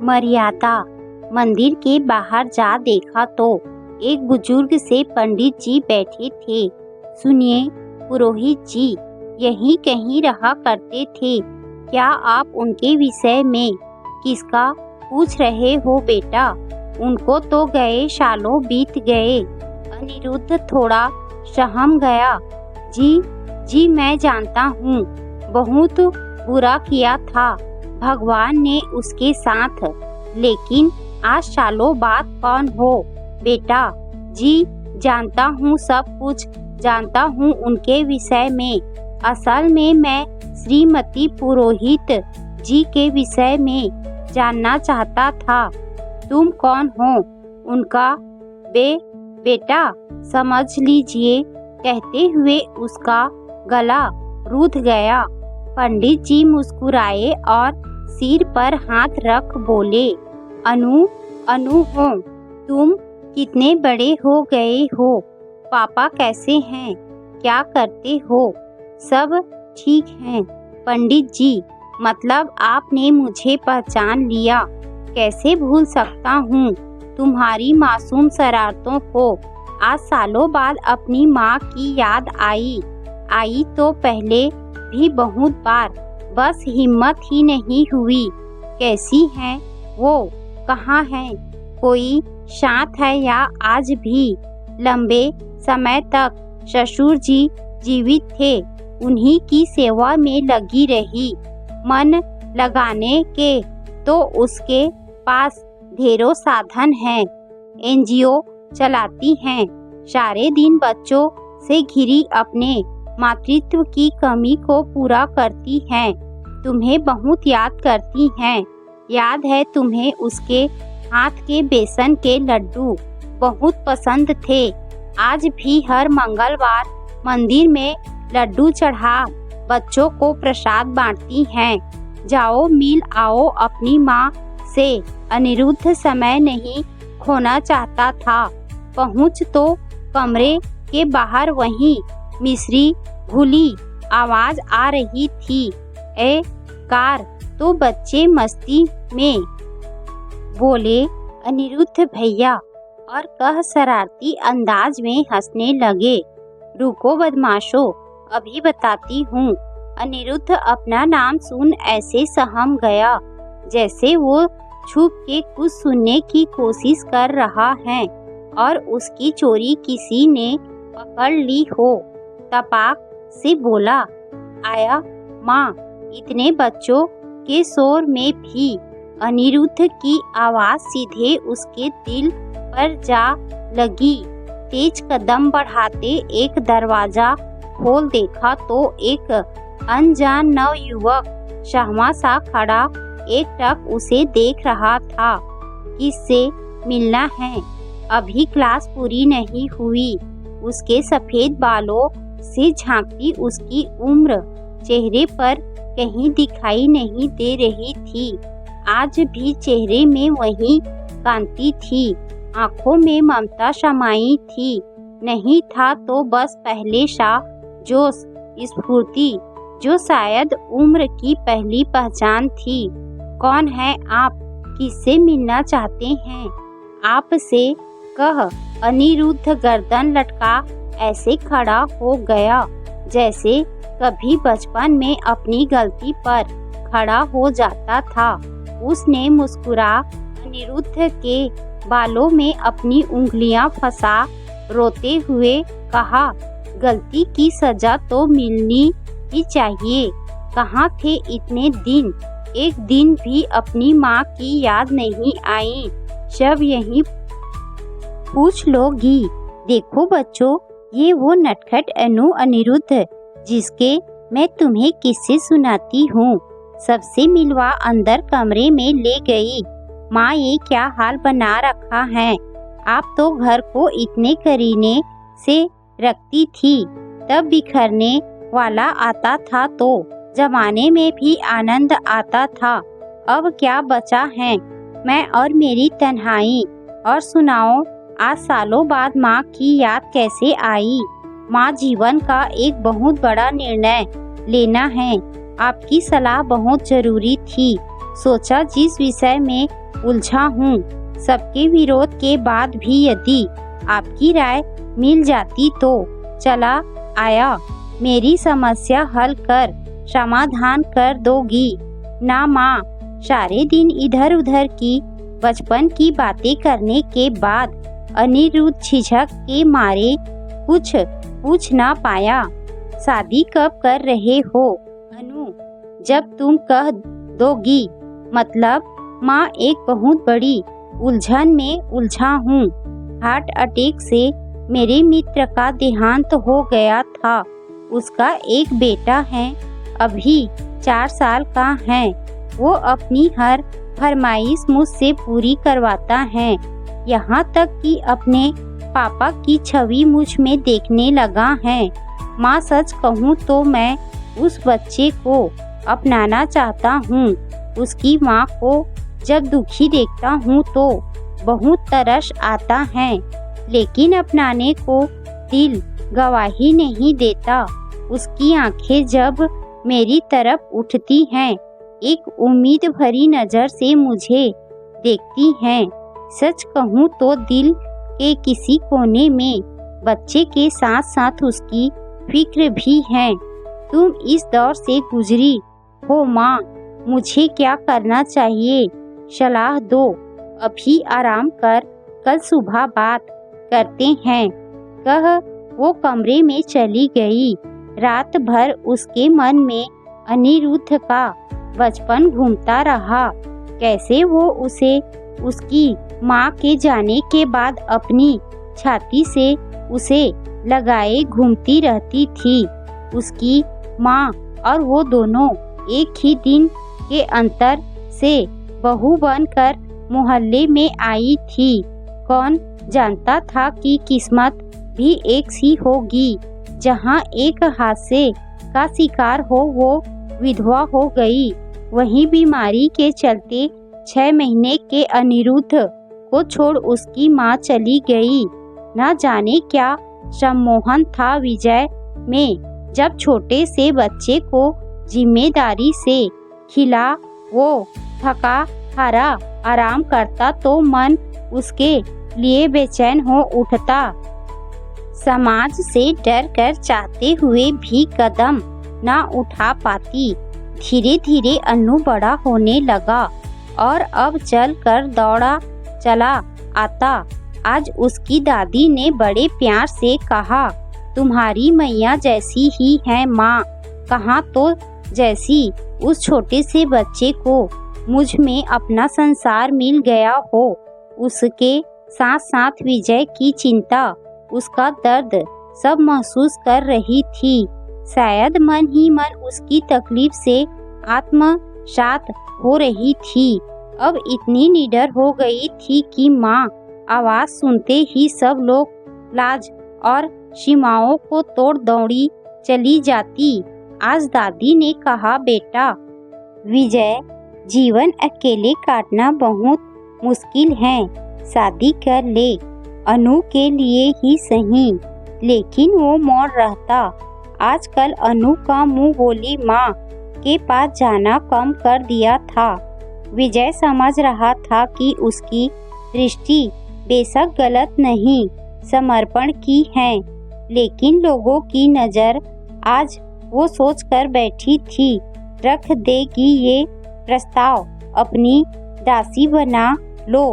मर्यादा। मंदिर के बाहर जा देखा तो एक बुजुर्ग से पंडित जी बैठे थे। सुनिए, पुरोहित जी यहीं कहीं रहा करते थे। क्या आप उनके विषय में किसका पूछ रहे हो बेटा? उनको तो गए सालों बीत गए। अनिरुद्ध थोड़ा सहम गया। जी मैं जानता हूँ, बहुत बुरा किया था भगवान ने उसके साथ, लेकिन आज सालों बाद कौन हो बेटा? जी जानता हूँ, सब कुछ जानता हूँ उनके विषय में। असल में मैं श्रीमती पुरोहित जी के विषय में जानना चाहता था। तुम कौन हो उनका बेटा? समझ लीजिए, कहते हुए उसका गला रूठ गया। पंडित जी मुस्कुराए और सिर पर हाथ रख बोले, अनु हो, तुम कितने बड़े हो गए हो? पापा कैसे हैं? क्या करते हो? सब ठीक हैं पंडित जी। मतलब आपने मुझे पहचान लिया? कैसे भूल सकता हूँ तुम्हारी मासूम शरारतों को। आज सालों बाद अपनी माँ की याद आई तो पहले भी बहुत बार, बस हिम्मत ही नहीं हुई। कैसी हैं वो? कहाँ हैं? कोई साथ है या आज भी? लंबे समय तक ससुर जी जीवित थे, उन्हीं की सेवा में लगी रही। मन लगाने के तो उसके पास ढेरों साधन हैं। एनजीओ चलाती हैं, सारे दिन बच्चों से घिरी अपने मातृत्व की कमी को पूरा करती हैं। तुम्हें बहुत याद करती हैं। याद है तुम्हें उसके हाथ के बेसन के लड्डू बहुत पसंद थे। आज भी हर मंगलवार मंदिर में लड्डू चढ़ा बच्चों को प्रसाद बांटती हैं। जाओ मिल आओ अपनी माँ से। अनिरुद्ध समय नहीं खोना चाहता था। पहुँच तो कमरे के बाहर वहीं मिश्री घुली आवाज आ रही थी। ए कार, तो बच्चे मस्ती में बोले, अनिरुद्ध भैया, और कह शरारती अंदाज में हंसने लगे। रुको बदमाशों, अभी बताती हूँ। अनिरुद्ध अपना नाम सुन ऐसे सहम गया जैसे वो छुप के कुछ सुनने की कोशिश कर रहा है और उसकी चोरी किसी ने पकड़ ली हो। तपाक से बोला, आया माँ। इतने बच्चों के शोर में भी अनिरुद्ध की आवाज सीधे उसके दिल पर जा लगी। तेज कदम बढ़ाते एक दरवाजा खोल देखा तो एक अनजान नवयुवक शहमा सा खड़ा एकटक उसे देख रहा था। किससे मिलना है? अभी क्लास पूरी नहीं हुई। उसके सफेद बालों से झांकती उसकी उम्र चेहरे पर कहीं दिखाई नहीं दे रही थी। आज भी चेहरे में वही कांति थी, आंखों में ममता समाई थी। नहीं था तो बस पहले सा जोश स्फूर्ति जो शायद उम्र की पहली पहचान थी। कौन है आप? किससे मिलना चाहते हैं? आपसे, कह अनिरुद्ध गर्दन लटका ऐसे खड़ा हो गया जैसे कभी बचपन में अपनी गलती पर खड़ा हो जाता था। उसने मुस्कुरा अनिरुद्ध के बालों में अपनी उंगलियां फंसा रोते हुए कहा, गलती की सजा तो मिलनी ही चाहिए। कहाँ थे इतने दिन? एक दिन भी अपनी माँ की याद नहीं आई। सब यहीं पूछ लोगी। देखो बच्चों, ये वो नटखट अनिरुद्ध जिसके मैं तुम्हें किस्से सुनाती हूँ। सबसे मिलवा अंदर कमरे में ले गई। माँ, ये क्या हाल बना रखा है? आप तो घर को इतने करीने से रखती थी। तब बिखरने वाला आता था तो जमाने में भी आनंद आता था। अब क्या बचा है? मैं और मेरी तन्हाई। और सुनाओ, आज सालों बाद माँ की याद कैसे आई? माँ, जीवन का एक बहुत बड़ा निर्णय लेना है। आपकी सलाह बहुत जरूरी थी। सोचा जिस विषय में उलझा हूँ। सबके विरोध के बाद भी यदि आपकी राय मिल जाती तो चला आया। मेरी समस्या हल कर समाधान कर दोगी ना माँ? सारे दिन इधर उधर की बचपन की बातें करने के बाद अनिरुद्ध झिझक के मारे कुछ पूछ ना पाया। शादी कब कर रहे हो अनु? जब तुम कह दोगी। मतलब माँ, एक बहुत बड़ी उलझन में उलझा हूँ। हार्ट अटैक से मेरे मित्र का देहांत हो गया था। उसका एक बेटा है, अभी 4 साल का है। वो अपनी हर फरमाइश मुझसे पूरी करवाता है। यहाँ तक कि अपने पापा की छवि मुझ में देखने लगा है। माँ, सच कहूँ तो मैं उस बच्चे को अपनाना चाहता हूँ। उसकी माँ को जब दुखी देखता हूँ तो बहुत तरस आता है, लेकिन अपनाने को दिल गवाही नहीं देता। उसकी आंखें जब मेरी तरफ उठती हैं, एक उम्मीद भरी नज़र से मुझे देखती हैं। सच कहूँ तो दिल के किसी कोने में बच्चे के साथ साथ उसकी फिक्र भी है। तुम इस दौर से गुजरी हो माँ, मुझे क्या करना चाहिए? सलाह दो। अभी आराम कर, कल सुबह बात करते हैं। कह वो कमरे में चली गई। रात भर उसके मन में अनिरुद्ध का बचपन घूमता रहा। कैसे वो उसे उसकी माँ के जाने के बाद अपनी छाती से उसे लगाए घूमती रहती थी। उसकी माँ और वो दोनों एक ही दिन के अंतर से बहू बनकर मोहल्ले में आई थी। कौन जानता था कि किस्मत भी एक सी होगी। जहाँ एक हादसे का शिकार हो वो विधवा हो गई, वहीं बीमारी के चलते 6 महीने के अनिरुद्ध को छोड़ उसकी माँ चली गई। न जाने क्या सम्मोहन था विजय में। जब छोटे से बच्चे को जिम्मेदारी से खिला वो थका हारा आराम करता तो मन उसके लिए बेचैन हो उठता। समाज से डर कर चाहते हुए भी कदम ना उठा पाती। धीरे धीरे अनु बड़ा होने लगा और अब चल कर दौड़ा चला आता। आज उसकी दादी ने बड़े प्यार से कहा, तुम्हारी मैया जैसी ही है माँ। कहाँ तो जैसी उस छोटे से बच्चे को मुझ में अपना संसार मिल गया हो। उसके साथ साथ विजय की चिंता, उसका दर्द सब महसूस कर रही थी। शायद मन ही मन उसकी तकलीफ से आत्मसात हो रही थी। अब इतनी निडर हो गई थी कि माँ आवाज सुनते ही सब लोग लाज और सीमाओं को तोड़ दौड़ी चली जाती। आज दादी ने कहा, बेटा विजय, जीवन अकेले काटना बहुत मुश्किल है। शादी कर ले, अनु के लिए ही सही। लेकिन वो मौन रहता। आजकल अनु का मुंह बोली माँ के पास जाना कम कर दिया था। विजय समझ रहा था कि उसकी दृष्टि बेशक गलत नहीं, समर्पण की है, लेकिन लोगों की नज़र आज वो सोच कर बैठी थी, रख देगी ये प्रस्ताव, अपनी दासी बना लो।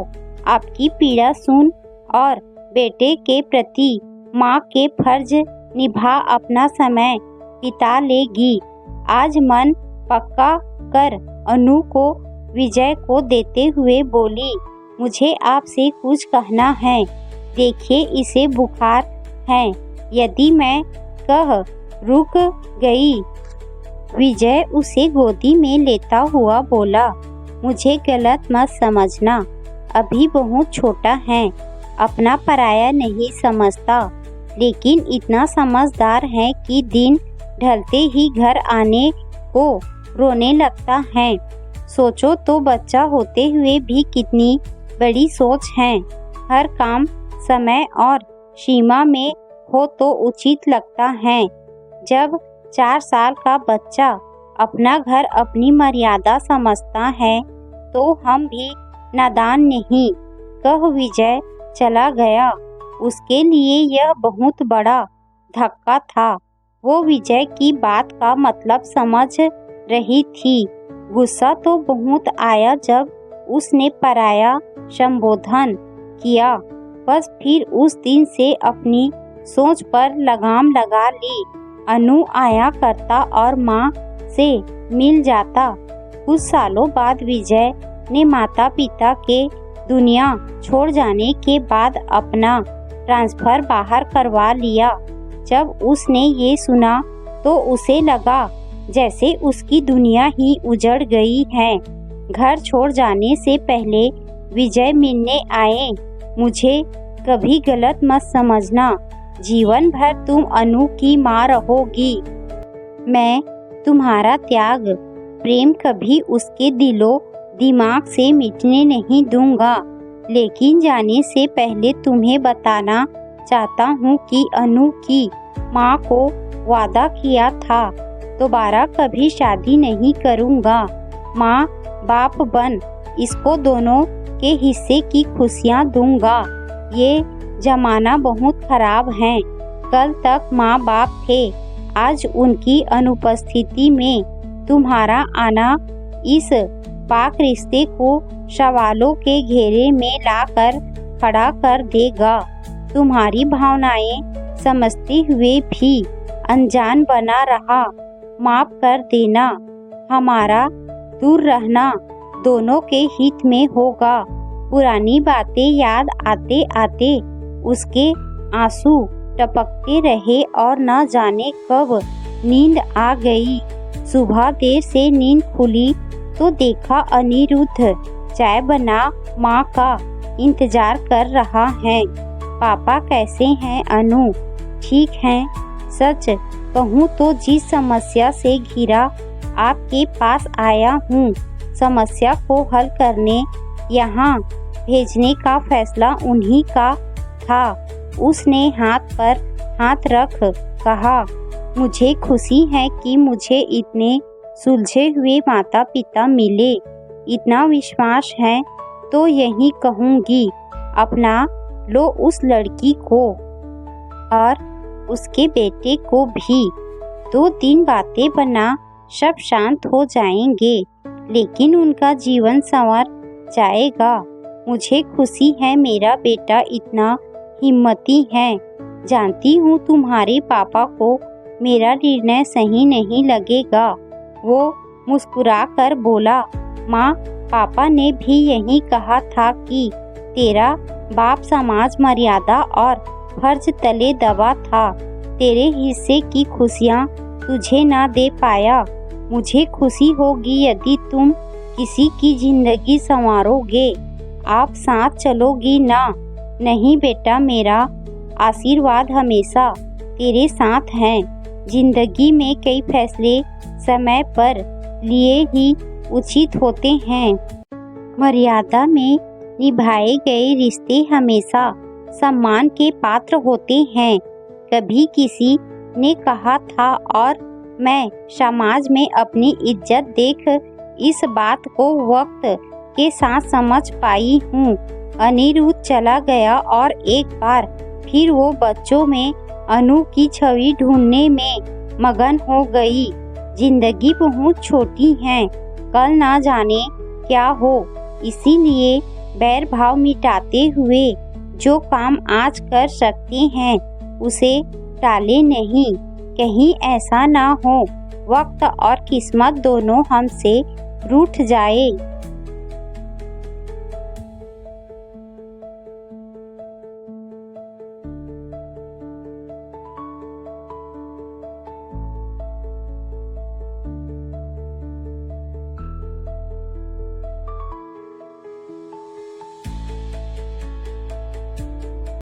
आपकी पीड़ा सुन और बेटे के प्रति माँ के फर्ज निभा अपना समय बिता लेगी। आज मन पक्का कर अनु को विजय को देते हुए बोली, मुझे आपसे कुछ कहना है। देखिए इसे बुखार है। यदि मैं कह रुक गई। विजय उसे गोदी में लेता हुआ बोला, मुझे गलत मत समझना, अभी बहुत छोटा है, अपना पराया नहीं समझता, लेकिन इतना समझदार है कि दिन ढलते ही घर आने को रोने लगता है। सोचो तो बच्चा होते हुए भी कितनी बड़ी सोच है। हर काम समय और सीमा में हो तो उचित लगता है। जब 4 साल का बच्चा अपना घर अपनी मर्यादा समझता है तो हम भी नादान नहीं, कह विजय चला गया। उसके लिए यह बहुत बड़ा धक्का था। वो विजय की बात का मतलब समझ रही थी। गुस्सा तो बहुत आया जब उसने पराया संबोधन किया। बस फिर उस दिन से अपनी सोच पर लगाम लगा ली। अनु आया करता और माँ से मिल जाता। कुछ सालों बाद विजय ने माता पिता के दुनिया छोड़ जाने के बाद अपना ट्रांसफर बाहर करवा लिया। जब उसने ये सुना तो उसे लगा जैसे उसकी दुनिया ही उजड़ गई है। घर छोड़ जाने से पहले विजय मिलने आए। मुझे कभी गलत मत समझना, जीवन भर तुम अनु की माँ रहोगी। मैं तुम्हारा त्याग प्रेम कभी उसके दिलो दिमाग से मिटने नहीं दूंगा। लेकिन जाने से पहले तुम्हें बताना चाहता हूँ कि अनु की माँ को वादा किया था दोबारा कभी शादी नहीं करूँगा। माँ बाप बन इसको दोनों के हिस्से की खुशियाँ दूंगा। ये जमाना बहुत खराब है। कल तक माँ बाप थे, आज उनकी अनुपस्थिति में तुम्हारा आना इस पाक रिश्ते को सवालों के घेरे में लाकर खड़ा कर देगा। तुम्हारी भावनाएं समझते हुए भी अनजान बना रहा। माफ कर देना। हमारा दूर रहना दोनों के हित में होगा। पुरानी बातें याद आते आते उसके आंसू टपकते रहे और न जाने कब नींद आ गई। सुबह देर से नींद खुली तो देखा अनिरुद्ध चाय बना माँ का इंतजार कर रहा है। पापा कैसे हैं अनु? ठीक हैं। सच कहूँ तो जिस समस्या से घिरा आपके पास आया हूँ, समस्या को हल करने यहाँ भेजने का फैसला उन्हीं का था। उसने हाथ पर हाथ रख कहा, मुझे खुशी है कि मुझे इतने सुलझे हुए माता पिता मिले। इतना विश्वास है तो यही कहूँगी, अपना लो उस लड़की को और उसके बेटे को भी। 2-3 बातें बना सब शांत हो जाएंगे, लेकिन उनका जीवन संवर जाएगा। मुझे खुशी है मेरा बेटा इतना हिम्मती है। जानती हूँ तुम्हारे पापा को मेरा निर्णय सही नहीं लगेगा। वो मुस्कुराकर बोला, माँ पापा ने भी यही कहा था कि तेरा बाप समाज मर्यादा और फर्ज तले दबा था। तेरे हिस्से की खुशियाँ तुझे ना दे पाया। मुझे खुशी होगी यदि तुम किसी की जिंदगी संवारोगे। आप साथ चलोगी ना? नहीं बेटा, मेरा आशीर्वाद हमेशा तेरे साथ है। जिंदगी में कई फैसले समय पर लिए ही उचित होते हैं। मर्यादा में निभाए गए रिश्ते हमेशा सम्मान के पात्र होते हैं। कभी किसी ने कहा था और मैं समाज में अपनी इज्जत देख इस बात को वक्त के साथ समझ पाई हूँ। अनिरुद्ध चला गया और एक बार फिर वो बच्चों में अनु की छवि ढूंढने में मगन हो गई। जिंदगी बहुत छोटी है, कल ना जाने क्या हो, इसीलिए बैर भाव मिटाते हुए जो काम आज कर सकते हैं उसे टाले नहीं। कहीं ऐसा ना हो वक्त और किस्मत दोनों हमसे रूठ जाए।